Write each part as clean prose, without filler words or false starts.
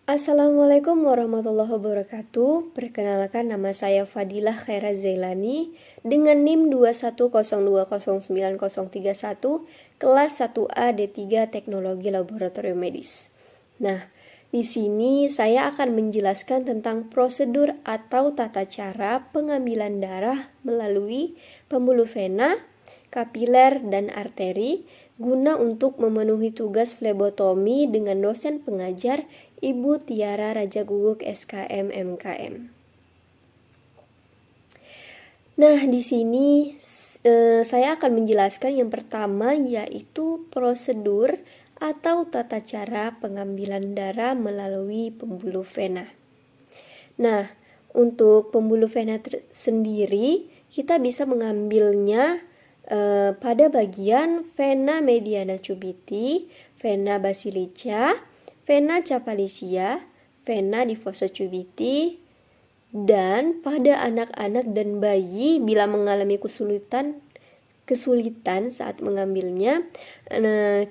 Assalamualaikum warahmatullahi wabarakatuh. Perkenalkan, nama saya Fadilah Khaira Zailani dengan NIM 210209031 kelas 1A D3 Teknologi Laboratorium Medis. Nah, di sini saya akan menjelaskan tentang prosedur atau tata cara pengambilan darah melalui pembuluh vena, kapiler, dan arteri guna untuk memenuhi tugas flebotomi dengan dosen pengajar Ibu Tiara Raja Guguk SKM MKM. Nah, di sini saya akan menjelaskan yang pertama, yaitu prosedur atau tata cara pengambilan darah melalui pembuluh vena. Nah, untuk pembuluh vena sendiri kita bisa mengambilnya pada bagian vena mediana cubiti, vena basilica, vena capalicia, vena diffusa cubiti, dan pada anak-anak dan bayi bila mengalami kesulitan saat mengambilnya,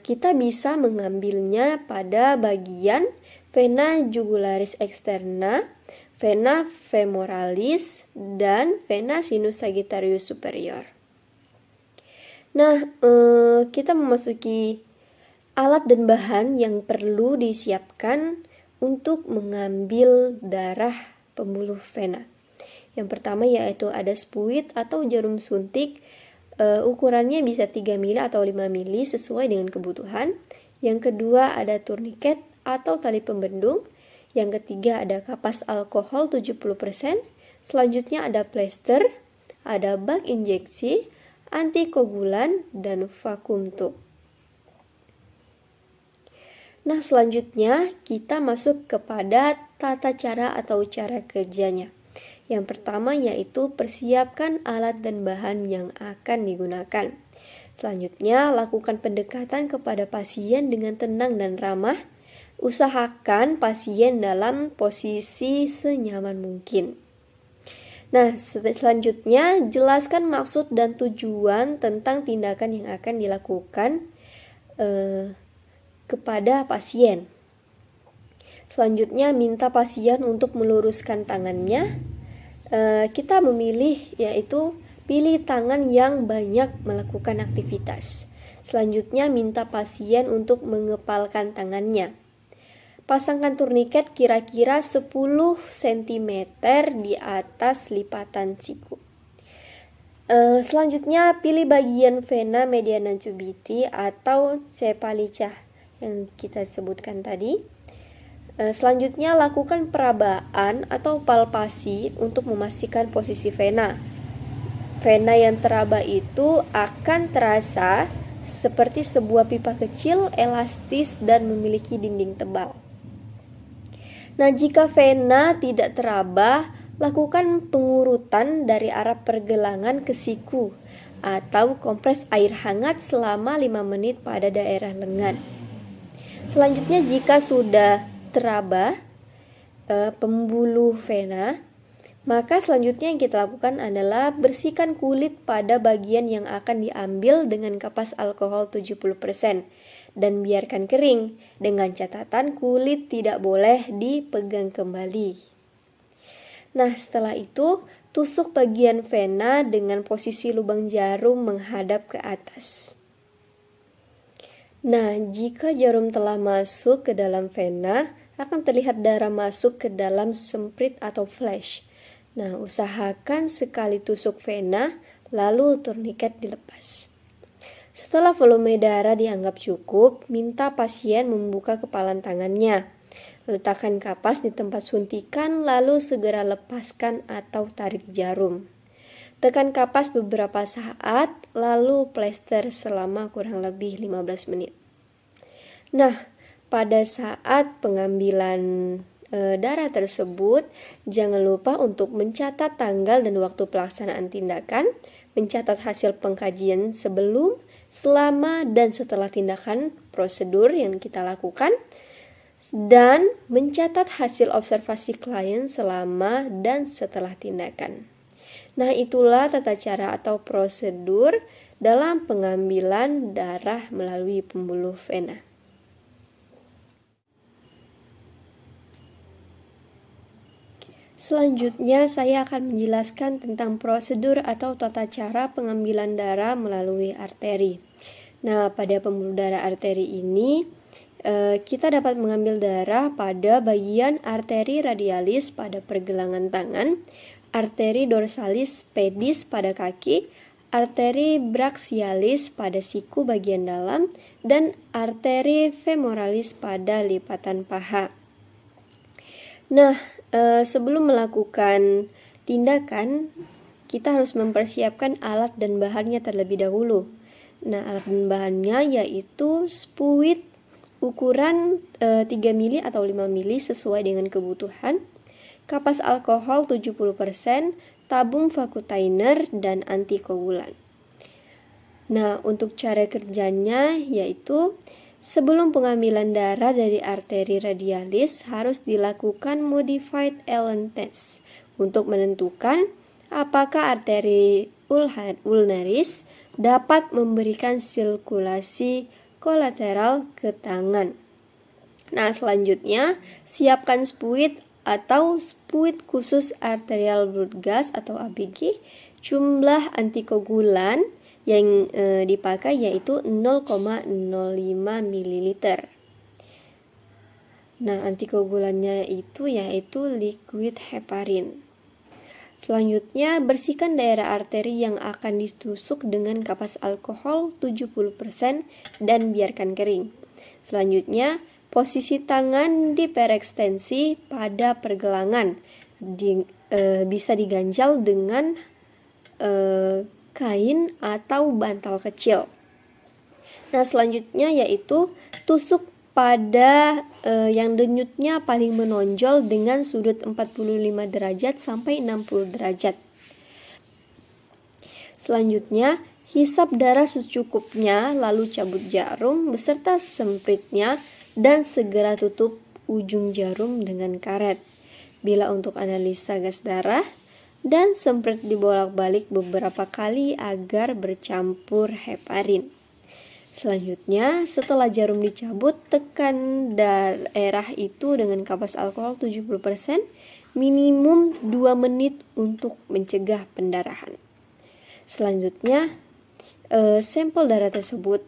kita bisa mengambilnya pada bagian vena jugularis externa, vena femoralis, dan vena sinus sagittarius superior. Nah, kita memasuki alat dan bahan yang perlu disiapkan untuk mengambil darah pembuluh vena. Yang pertama yaitu ada spuit atau jarum suntik, ukurannya bisa 3 mili atau 5 mili sesuai dengan kebutuhan. Yang kedua ada turniket atau tali pembendung. Yang ketiga ada kapas alkohol 70%. Selanjutnya ada plester, ada bak injeksi, antikoagulan, dan vakum tube. Nah, selanjutnya kita masuk kepada tata cara atau cara kerjanya. Yang pertama yaitu persiapkan alat dan bahan yang akan digunakan. Selanjutnya, lakukan pendekatan kepada pasien dengan tenang dan ramah. Usahakan pasien dalam posisi senyaman mungkin. Nah, selanjutnya jelaskan maksud dan tujuan tentang tindakan yang akan dilakukan kepada pasien. Selanjutnya minta pasien untuk meluruskan tangannya. Kita memilih yaitu pilih tangan yang banyak melakukan aktivitas. Selanjutnya minta pasien untuk mengepalkan tangannya. Pasangkan turniket kira-kira 10 cm di atas lipatan siku. Selanjutnya pilih bagian vena mediana cubiti atau cepalica yang kita sebutkan tadi. Selanjutnya lakukan perabaan atau palpasi untuk memastikan posisi vena. Vena yang teraba itu akan terasa seperti sebuah pipa kecil, elastis, dan memiliki dinding tebal. Nah, jika vena tidak teraba, lakukan pengurutan dari arah pergelangan ke siku atau kompres air hangat selama 5 menit pada daerah lengan. Selanjutnya, jika sudah teraba pembuluh vena, maka selanjutnya yang kita lakukan adalah bersihkan kulit pada bagian yang akan diambil dengan kapas alkohol 70%. Dan biarkan kering, dengan catatan kulit tidak boleh dipegang kembali. Nah, setelah itu tusuk bagian vena dengan posisi lubang jarum menghadap ke atas. Nah, jika jarum telah masuk ke dalam vena, akan terlihat darah masuk ke dalam semprit atau flash. Nah, usahakan sekali tusuk vena, lalu turniket dilepas. Setelah volume darah dianggap cukup, minta pasien membuka kepalan tangannya. Letakkan kapas di tempat suntikan, lalu segera lepaskan atau tarik jarum. Tekan kapas beberapa saat, lalu plester selama kurang lebih 15 menit. Nah, pada saat pengambilan darah tersebut, jangan lupa untuk mencatat tanggal dan waktu pelaksanaan tindakan, mencatat hasil pengkajian sebelum, selama, dan setelah tindakan prosedur yang kita lakukan, dan mencatat hasil observasi klien selama dan setelah tindakan. Nah, itulah tata cara atau prosedur dalam pengambilan darah melalui pembuluh vena. Selanjutnya, saya akan menjelaskan tentang prosedur atau tata cara pengambilan darah melalui arteri. Nah, pada pembuluh darah arteri ini, kita dapat mengambil darah pada bagian arteri radialis pada pergelangan tangan, arteri dorsalis pedis pada kaki, arteri brachialis pada siku bagian dalam, dan arteri femoralis pada lipatan paha. Nah, sebelum melakukan tindakan, kita harus mempersiapkan alat dan bahannya terlebih dahulu. Nah, alat dan bahannya yaitu spuit ukuran 3 mili atau 5 mili sesuai dengan kebutuhan, kapas alkohol 70%, tabung vakutainer, dan antikoagulan. Nah, untuk cara kerjanya yaitu sebelum pengambilan darah dari arteri radialis harus dilakukan modified Allen test untuk menentukan apakah arteri ulnaris dapat memberikan sirkulasi kolateral ke tangan. Nah, selanjutnya siapkan spuit atau spuit khusus arterial blood gas atau ABG. Jumlah antikoagulan yang dipakai yaitu 0,05 ml. Nah, antikoagulannya itu yaitu liquid heparin. Selanjutnya, bersihkan daerah arteri yang akan ditusuk dengan kapas alkohol 70% dan biarkan kering. Selanjutnya, posisi tangan diperekstensi pada pergelangan. Bisa diganjal dengan kain atau bantal kecil. Nah, selanjutnya yaitu tusuk pada yang denyutnya paling menonjol dengan sudut 45 derajat sampai 60 derajat. Selanjutnya, hisap darah secukupnya, lalu cabut jarum beserta sempritnya dan segera tutup ujung jarum dengan karet. Bila untuk analisa gas darah, dan semprit dibolak-balik beberapa kali agar bercampur heparin. Selanjutnya, setelah jarum dicabut, tekan daerah itu dengan kapas alkohol 70% minimum 2 menit untuk mencegah pendarahan. Selanjutnya, sampel darah tersebut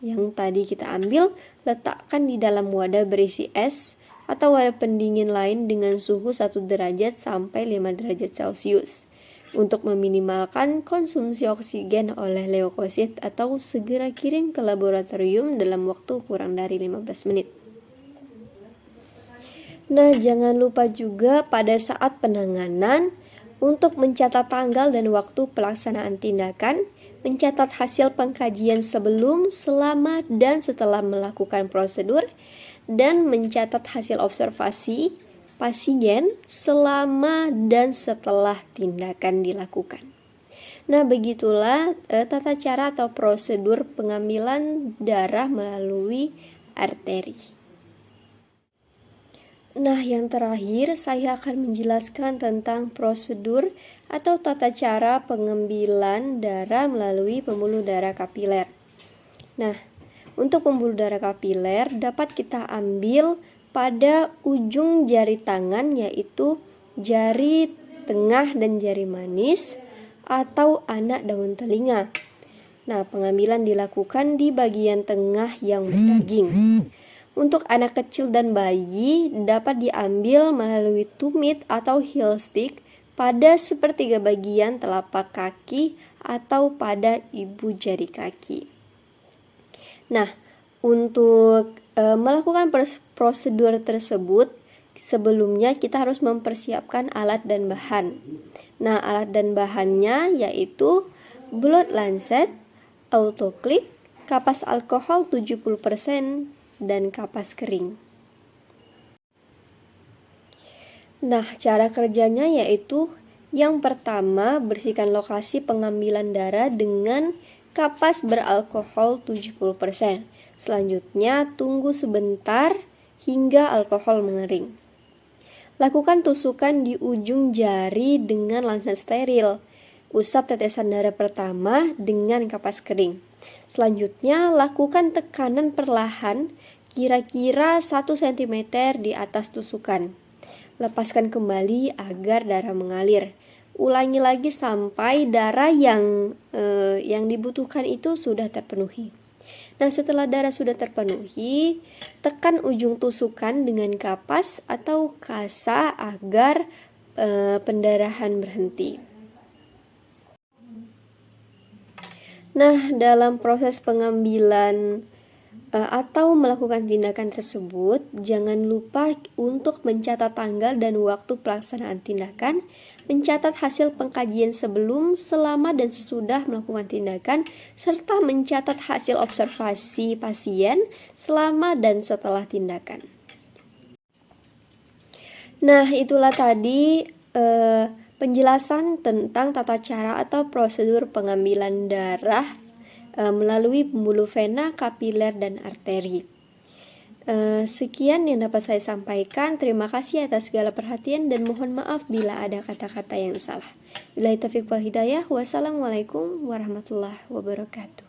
yang tadi kita ambil, letakkan di dalam wadah berisi es atau wadah pendingin lain dengan suhu 1 derajat sampai 5 derajat Celcius untuk meminimalkan konsumsi oksigen oleh leukosit atau segera kirim ke laboratorium dalam waktu kurang dari 15 menit. Nah, jangan lupa juga pada saat penanganan untuk mencatat tanggal dan waktu pelaksanaan tindakan, mencatat hasil pengkajian sebelum, selama, dan setelah melakukan prosedur, dan mencatat hasil observasi pasien selama dan setelah tindakan dilakukan. Nah, begitulah tata cara atau prosedur pengambilan darah melalui arteri. Nah, yang terakhir saya akan menjelaskan tentang prosedur atau tata cara pengambilan darah melalui pembuluh darah kapiler. Nah, untuk pembuluh darah kapiler dapat kita ambil pada ujung jari tangan, yaitu jari tengah dan jari manis atau anak daun telinga. Nah, pengambilan dilakukan di bagian tengah yang berdaging. Untuk anak kecil dan bayi dapat diambil melalui tumit atau heel stick pada sepertiga bagian telapak kaki atau pada ibu jari kaki. Nah, untuk melakukan prosedur tersebut, sebelumnya kita harus mempersiapkan alat dan bahan. Nah, alat dan bahannya yaitu blood lancet, autoclip, kapas alkohol 70%, dan kapas kering. Nah, cara kerjanya yaitu yang pertama, bersihkan lokasi pengambilan darah dengan kapas beralkohol 70%. Selanjutnya, tunggu sebentar hingga alkohol mengering. Lakukan tusukan di ujung jari dengan lancet steril. Usap tetesan darah pertama dengan kapas kering. Selanjutnya, lakukan tekanan perlahan kira-kira 1 cm di atas tusukan. Lepaskan kembali agar darah mengalir. Ulangi lagi sampai darah yang dibutuhkan itu sudah terpenuhi. Nah, setelah darah sudah terpenuhi, tekan ujung tusukan dengan kapas atau kasa agar pendarahan berhenti. Nah, dalam proses pengambilan atau melakukan tindakan tersebut, jangan lupa untuk mencatat tanggal dan waktu pelaksanaan tindakan, mencatat hasil pengkajian sebelum, selama, dan sesudah melakukan tindakan, serta mencatat hasil observasi pasien selama dan setelah tindakan. Nah, itulah tadi penjelasan tentang tata cara atau prosedur pengambilan darah melalui pembuluh vena, kapiler, dan arteri. Sekian yang dapat saya sampaikan. Terima kasih atas segala perhatian dan mohon maaf bila ada kata-kata yang salah. Billahi taufiq wal hidayah. Wassalamualaikum warahmatullahi wabarakatuh.